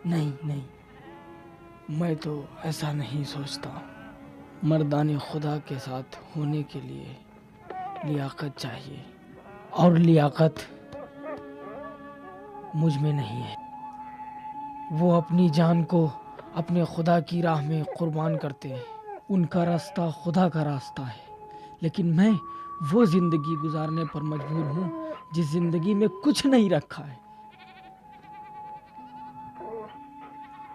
नहीं नहीं, मैं तो ऐसा नहीं सोचता। मर्दाने खुदा के साथ होने के लिए लियाकत चाहिए, और लियाकत मुझ में नहीं है। वो अपनी जान को अपने खुदा की राह में कुर्बान करते हैं। उनका रास्ता खुदा का रास्ता है, लेकिन मैं वो जिंदगी गुजारने पर मजबूर हूँ जिस जिंदगी में कुछ नहीं रखा है।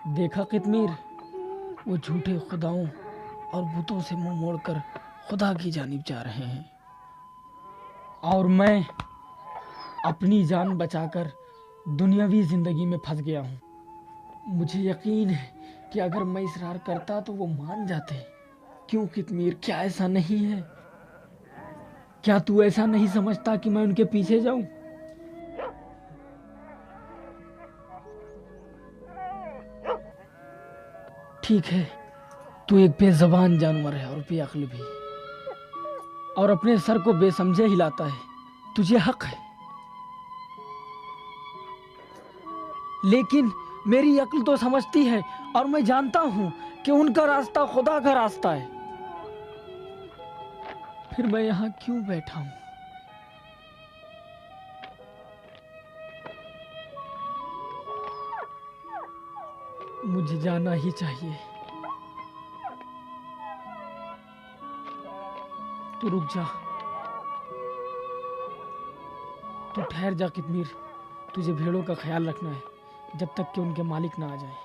देखा कितमीर, वो झूठे खुदाओं और बुतों से मुंह मोड़कर खुदा की जानिब जा रहे हैं, और मैं अपनी जान बचाकर दुनियावी जिंदगी में फंस गया हूँ। मुझे यकीन है कि अगर मैं इसरार करता तो वो मान जाते। क्यों कितमीर, क्या ऐसा नहीं है? क्या तू ऐसा नहीं समझता कि मैं उनके पीछे जाऊं? ठीक है, तू एक बेज़बान जानवर है और बेअक्ल भी, और अपने सर को बेसमझे हिलाता है। तुझे हक है, लेकिन मेरी अक्ल तो समझती है, और मैं जानता हूं कि उनका रास्ता खुदा का रास्ता है। फिर मैं यहाँ क्यों बैठा हूं? मुझे जाना ही चाहिए। तू रुक जा, तू ठहर जा कितमीर। तुझे भेड़ों का ख्याल रखना है जब तक कि उनके मालिक ना आ जाए।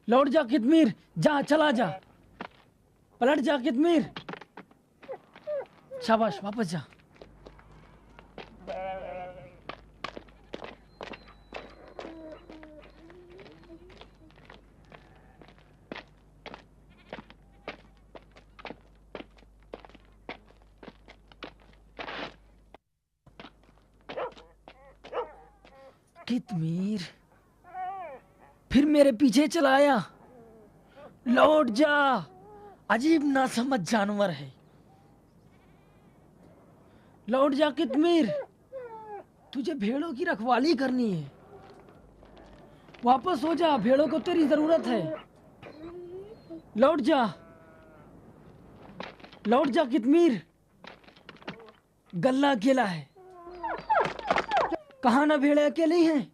लौट जा कितमीर, जा, चला जा, पलट जा कितमीर। शाबाश, वापस जा। कितमीर, फिर मेरे पीछे चला आया। लौट जा, अजीब नासमझ जानवर है। लौट जा कितमीर, तुझे भेड़ों की रखवाली करनी है। वापस हो जा, भेड़ों को तेरी जरूरत है। लौट जा, लौट जा कितमीर। गल्ला अकेला है, कहाँ ना भेड़े अकेले ही हैं।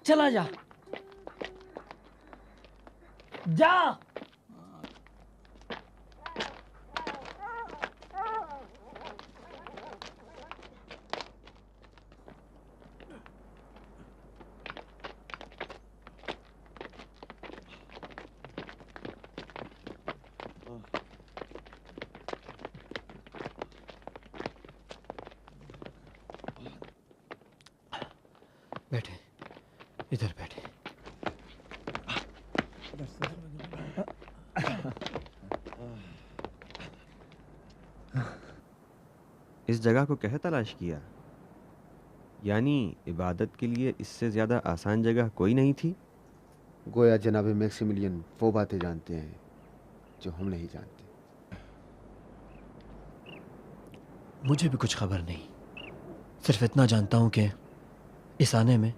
चला जा, जा। बैठे, इधर बैठे। इस जगह को कैसे तलाश किया? यानी इबादत के लिए इससे ज़्यादा आसान जगह कोई नहीं थी? गोया जनाब मैक्सिमिलियन वो बातें जानते हैं जो हम नहीं जानते। मुझे भी कुछ खबर नहीं, सिर्फ इतना जानता हूं कि इस आने में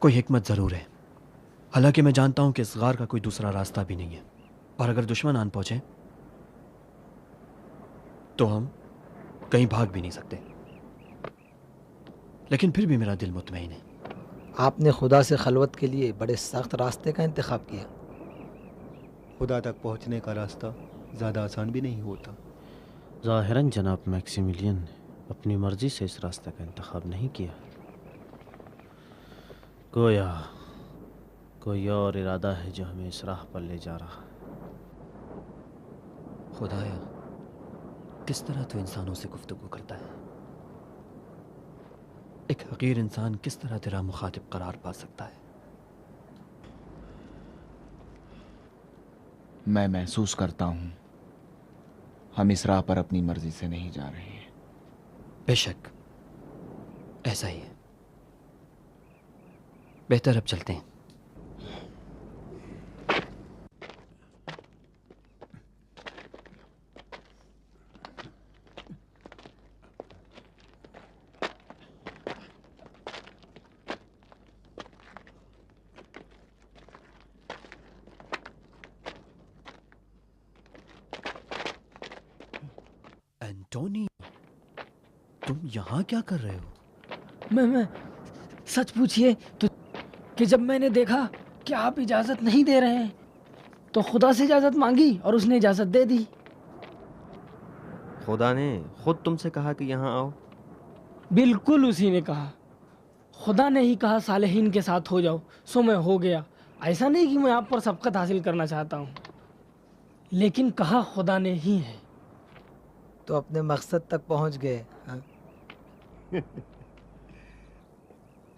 कोई हिकमत ज़रूर है। हालांकि मैं जानता हूं कि इस गार का कोई दूसरा रास्ता भी नहीं है, और अगर दुश्मन आन पहुंचे तो हम कहीं भाग भी नहीं सकते। लेकिन फिर भी मेरा दिल मुतमईन है। आपने खुदा से खलवत के लिए बड़े सख्त रास्ते का इंतखाब किया। खुदा तक पहुंचने का रास्ता ज़्यादा आसान भी नहीं होता। ज़ाहिरन जनाब मैक्सिमिलियन ने अपनी मर्जी से इस रास्ते का इंतखाब नहीं किया। गोया कोई और इरादा है जो हमें इस राह पर ले जा रहा। खुदाया, किस तरह तो इंसानों से गुफ्तगू करता है। एक हकीर इंसान किस तरह तेरा मुखातिब करार पा सकता है? मैं महसूस करता हूँ हम इस राह पर अपनी मर्जी से नहीं जा रहे हैं। बेशक ऐसा ही है। बेहतर अब चलते हैं। एंटोनी, तुम यहाँ क्या कर रहे हो? मैं सच पूछिए तो कि जब मैंने देखा कि आप इजाज़त नहीं दे रहे हैं तो खुदा से इजाज़त मांगी और उसने इजाज़त दे दी। खुदा ने खुद तुमसे कहा कि यहाँ आओ? बिल्कुल उसी ने कहा। खुदा ने ही कहा सालेहीन के साथ हो जाओ, सो मैं हो गया। ऐसा नहीं कि मैं आप पर सबकत हासिल करना चाहता हूँ, लेकिन कहा खुदा ने ही है। तो अपने मकसद तक पहुंच गए। हाँ?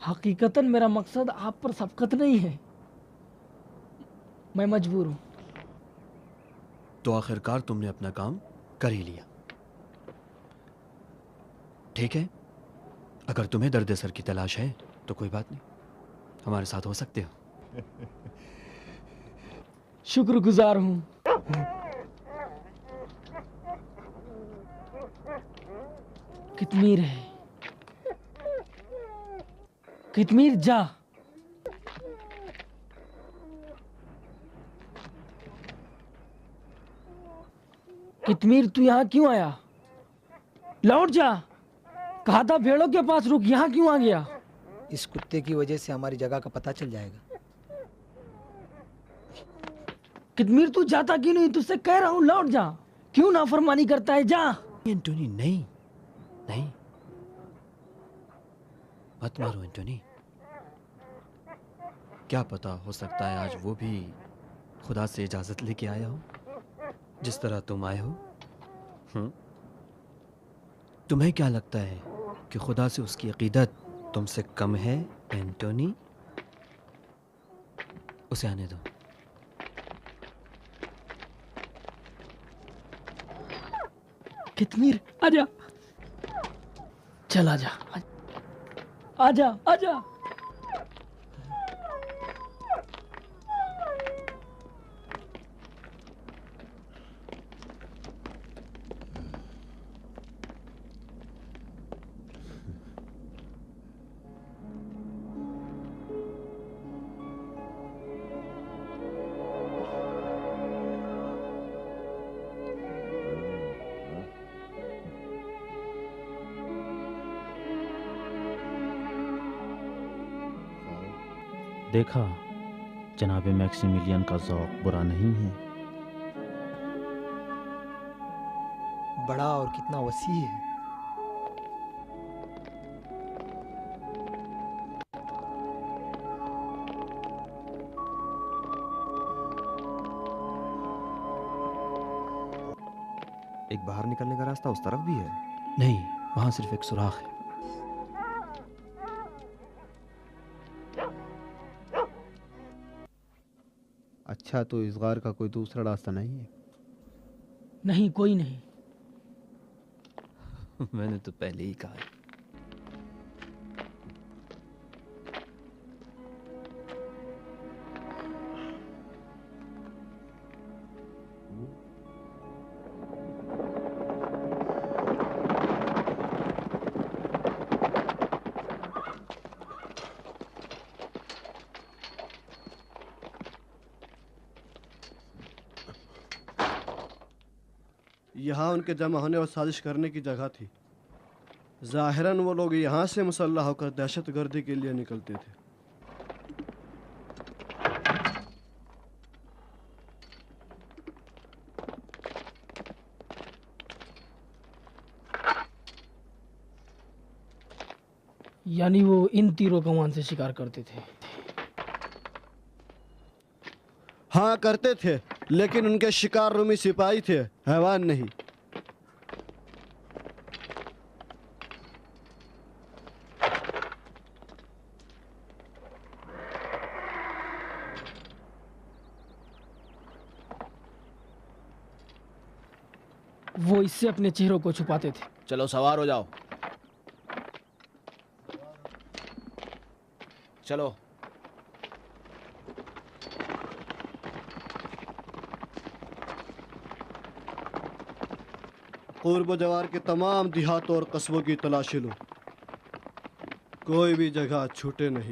हकीकतन मेरा मकसद आप पर सबकत नहीं है, मैं मजबूर हूँ। तो आखिरकार तुमने अपना काम कर ही लिया। ठीक है, अगर तुम्हें दर्द सर की तलाश है तो कोई बात नहीं, हमारे साथ हो सकते हो। शुक्रगुजार हूँ। कितमीर है, कितमीर जा। कितमीर तू यहाँ क्यों आया? लौट जा। कहा था भेड़ों के पास रुक, यहाँ क्यों आ गया? इस कुत्ते की वजह से हमारी जगह का पता चल जाएगा। कितमीर तू जाता क्यों नहीं? तुझसे कह रहा हूँ लौट जा। क्यों नाफरमानी करता है? जा। एंटोनी नहीं, नहीं, मत मारो एंटोनी। क्या पता, हो सकता है आज वो भी खुदा से इजाजत लेके आया हो, जिस तरह तुम आए हो। तुम्हें क्या लगता है कि खुदा से उसकी अकीदत तुमसे कम है एंटोनी? उसे आने दो। कितमीर आजा, चल आजा, आजा आजा। देखा, जनाब मैक्सिमिलियन का ज़ौक़ बुरा नहीं है। बड़ा और कितना वसी है। एक बाहर निकलने का रास्ता उस तरफ भी है? नहीं, वहां सिर्फ एक सुराख है। अच्छा, तो इस गार का कोई दूसरा रास्ता नहीं है? नहीं, कोई नहीं। मैंने तो पहले ही कहा है। यहाँ उनके जमा होने और साजिश करने की जगह थी। ज़ाहिरन वो लोग यहाँ से मुसल्लह होकर दहशतगर्दी के लिए निकलते थे। यानी वो इन तीरों कमान से शिकार करते थे? हाँ, करते थे, लेकिन उनके शिकार रूमी सिपाही थे, हैवान नहीं। वो वो इससे अपने चेहरों को छुपाते थे। चलो सवार हो जाओ। चलो। पूर्व जवार के तमाम देहातों और कस्बों की तलाशी लो, कोई भी जगह छूटे नहीं।